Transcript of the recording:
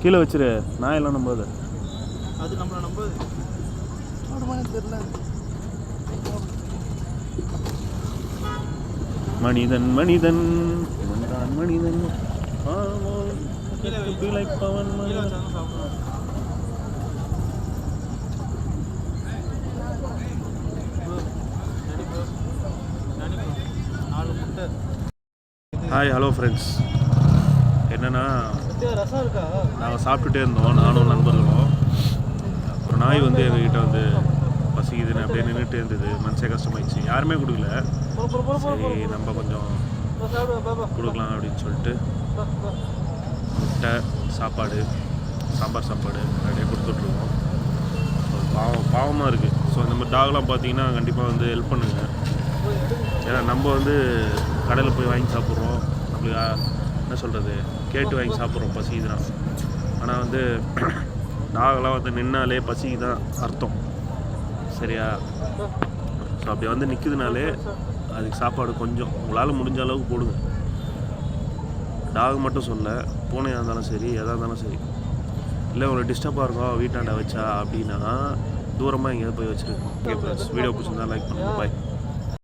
கீழே வச்சிரு, நான் எல்லாம் நம்பாது. அது நம்மளை நம்பாது. தெரியல. மனிதன் மனிதன் மனிதன் மனிதன் பவன் ஹாய் ஹலோ ஃப்ரெண்ட்ஸ். என்னென்னா நாங்கள் சாப்பிட்டுட்டே இருந்தோம், நானும் நண்பர்களும். ஒரு நாய் வந்து எங்ககிட்ட வந்து பசிக்குதுன்னு அப்படியே நின்றுட்டே இருந்தது. மனசே கஷ்டமாயிடுச்சு, யாருமே கொடுக்கல. சரி நம்ம கொஞ்சம் கொடுக்கலாம் அப்படின்னு சொல்லிட்டு முட்டை சாப்பாடு, சாம்பார் சாப்பாடு அப்படியே கொடுத்துட்ருக்கோம். பாவமாக இருக்குது. ஸோ இந்த மாதிரி டாக்லாம் பார்த்தீங்கன்னா கண்டிப்பாக வந்து ஹெல்ப் பண்ணுங்க. ஏன்னா நம்ம வந்து கடையில் போய் வாங்கி சாப்பிட்றோம், நம்மளுக்கு என்ன சொல்கிறது, கேட்டு வாங்கி சாப்பிட்றோம் பசிக்குதுன்னா. ஆனால் வந்து டாகெல்லாம் வந்து நின்னாலே பசிக்கு தான் அர்த்தம், சரியா? ஸோ அப்படி வந்து நிற்குதுனாலே அதுக்கு சாப்பாடு கொஞ்சம் உங்களால் முடிஞ்ச அளவுக்கு போடுங்க. டாக் மட்டும் சொல்ல, பூனையாக இருந்தாலும் சரி, எதாக இருந்தாலும் சரி. இல்லை உங்களை டிஸ்டர்பாக இருக்கும் வீட்டாண்ட வச்சா அப்படின்னா தூரமாக எங்கேயாவது போய் வச்சுருக்கோம். ஓகே ஃப்ரெண்ட்ஸ், வீடியோ பிடிச்சிருந்தா லைக் பண்ணுங்கள். பாய்.